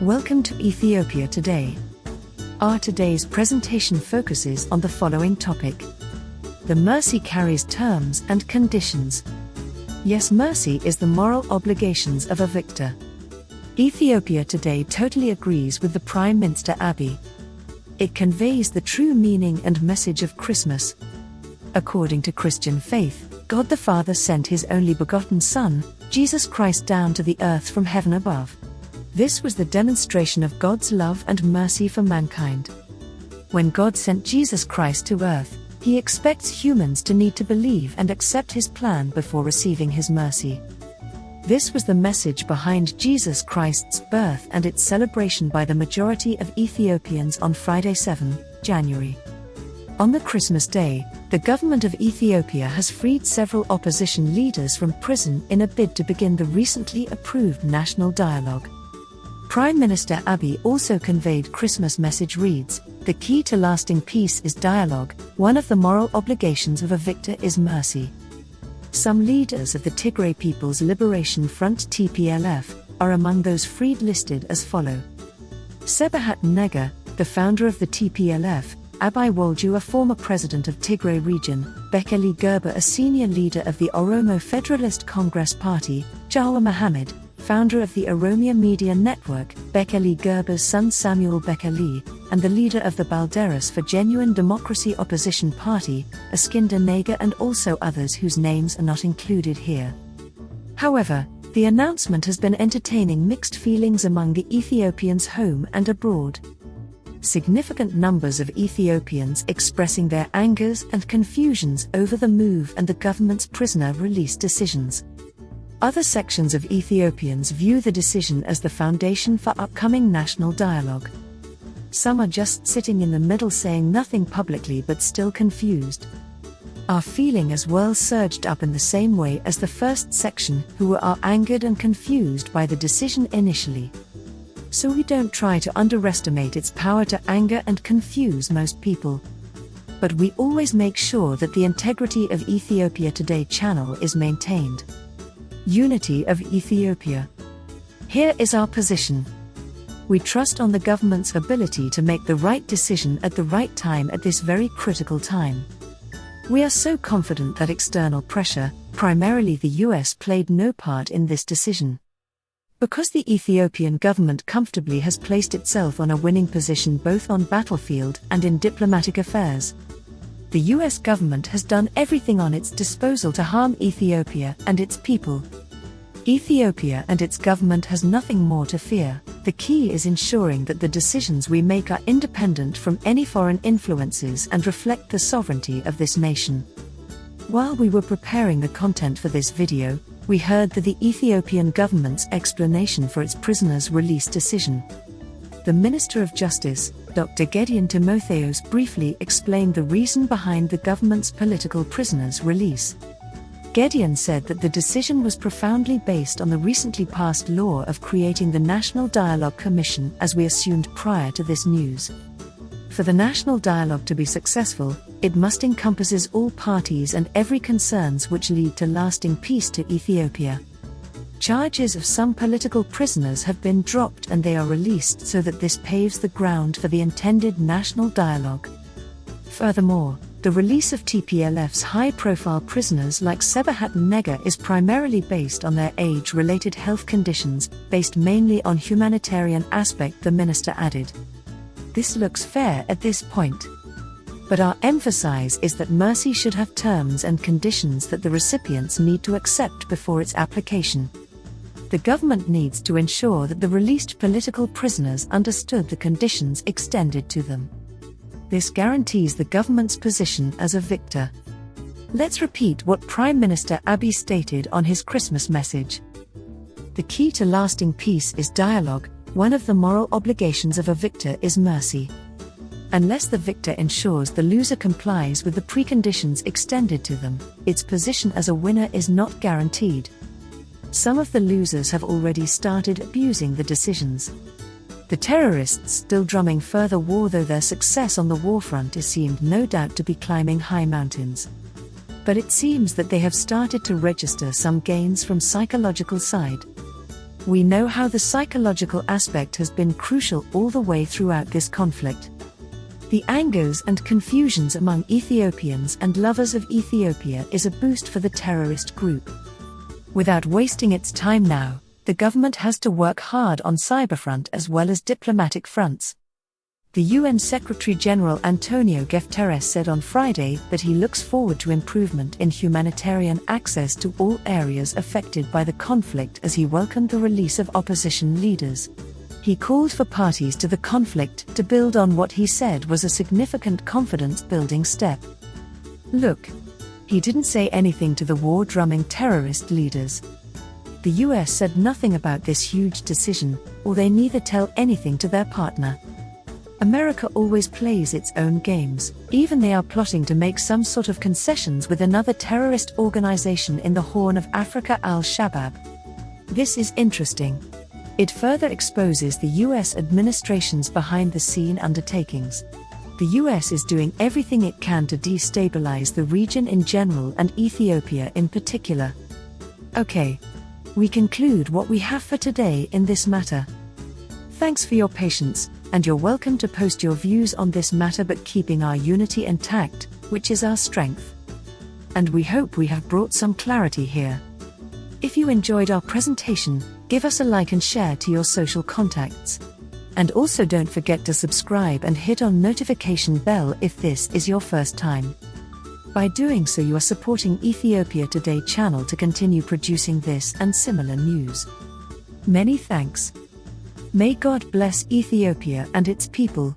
Welcome to Ethiopia Today. Our today's presentation focuses on the following topic. The mercy carries terms and conditions. Yes, mercy is the moral obligations of a victor. Ethiopia Today totally agrees with the Prime Minister Abiy. It conveys the true meaning and message of Christmas. According to Christian faith, God the Father sent His only begotten Son, Jesus Christ, down to the earth from heaven above. This was the demonstration of God's love and mercy for mankind. When God sent Jesus Christ to earth, He expects humans to need to believe and accept His plan before receiving His mercy. This was the message behind Jesus Christ's birth and its celebration by the majority of Ethiopians on Friday, 7 January. On the Christmas day, the government of Ethiopia has freed several opposition leaders from prison in a bid to begin the recently approved national dialogue. Prime Minister Abiy also conveyed Christmas message reads, "The key to lasting peace is dialogue, one of the moral obligations of a victor is mercy." Some leaders of the Tigray People's Liberation Front TPLF are among those freed, listed as follow. Sebihat Nega, the founder of the TPLF, Abay Woldu, a former president of Tigray region, Bekele Gerba, a senior leader of the Oromo Federalist Congress party, Jawar Mohammed, founder of the Oromiya Media Network, Bekele Gerba's son Samuel Bekele, and the leader of the Balderas for Genuine Democracy opposition party, Eskinder Nega, and also others whose names are not included here. However, the announcement has been entertaining mixed feelings among the Ethiopians home and abroad. Significant numbers of Ethiopians expressing their angers and confusions over the move and the government's prisoner release decisions. Other sections of Ethiopians view the decision as the foundation for upcoming national dialogue. Some are just sitting in the middle, saying nothing publicly but still confused. Our feeling as well surged up in the same way as the first section, who are angered and confused by the decision initially. So we don't try to underestimate its power to anger and confuse most people. But we always make sure that the integrity of Ethiopia Today channel is maintained. Unity of Ethiopia. Here is our position. We trust on the government's ability to make the right decision at the right time at this very critical time. We are so confident that external pressure, primarily the US, played no part in this decision. Because the Ethiopian government comfortably has placed itself on a winning position both on battlefield and in diplomatic affairs. The US government has done everything on its disposal to harm Ethiopia and its people. Ethiopia and its government has nothing more to fear. The key is ensuring that the decisions we make are independent from any foreign influences and reflect the sovereignty of this nation. While we were preparing the content for this video, we heard the Ethiopian government's explanation for its prisoners' release decision. The Minister of Justice, Dr. Gideon Timotheos, briefly explained the reason behind the government's political prisoners' release. Gideon said that the decision was profoundly based on the recently passed law of creating the National Dialogue Commission, as we assumed prior to this news. For the national dialogue to be successful, it must encompasses all parties and every concerns which lead to lasting peace to Ethiopia. Charges of some political prisoners have been dropped and they are released so that this paves the ground for the intended national dialogue. Furthermore, the release of TPLF's high-profile prisoners like Sebihat Nega is primarily based on their age-related health conditions, based mainly on humanitarian aspect, the minister added. This looks fair at this point. But our emphasis is that mercy should have terms and conditions that the recipients need to accept before its application. The government needs to ensure that the released political prisoners understood the conditions extended to them. This guarantees the government's position as a victor. Let's repeat what Prime Minister Abiy stated on his Christmas message. The key to lasting peace is dialogue, one of the moral obligations of a victor is mercy. Unless the victor ensures the loser complies with the preconditions extended to them, its position as a winner is not guaranteed. Some of the losers have already started abusing the decisions. The terrorists still drumming further war, though their success on the war front is seemed no doubt to be climbing high mountains. But it seems that they have started to register some gains from psychological side. We know how the psychological aspect has been crucial all the way throughout this conflict. The angers and confusions among Ethiopians and lovers of Ethiopia is a boost for the terrorist group. Without wasting its time now, the government has to work hard on cyberfront as well as diplomatic fronts. The UN Secretary-General Antonio Guterres said on Friday that he looks forward to improvement in humanitarian access to all areas affected by the conflict as he welcomed the release of opposition leaders. He called for parties to the conflict to build on what he said was a significant confidence-building step. Look, he didn't say anything to the war-drumming terrorist leaders. The US said nothing about this huge decision, or they neither tell anything to their partner. America always plays its own games, even they are plotting to make some sort of concessions with another terrorist organization in the Horn of Africa, Al-Shabaab. This is interesting. It further exposes the US administration's behind-the-scene undertakings. The US is doing everything it can to destabilize the region in general and Ethiopia in particular. Okay. We conclude what we have for today in this matter. Thanks for your patience, and you're welcome to post your views on this matter, but keeping our unity intact, which is our strength. And we hope we have brought some clarity here. If you enjoyed our presentation, give us a like and share to your social contacts. And also don't forget to subscribe and hit on notification bell if this is your first time. By doing so, you are supporting Ethiopia Today channel to continue producing this and similar news. Many thanks. May God bless Ethiopia and its people.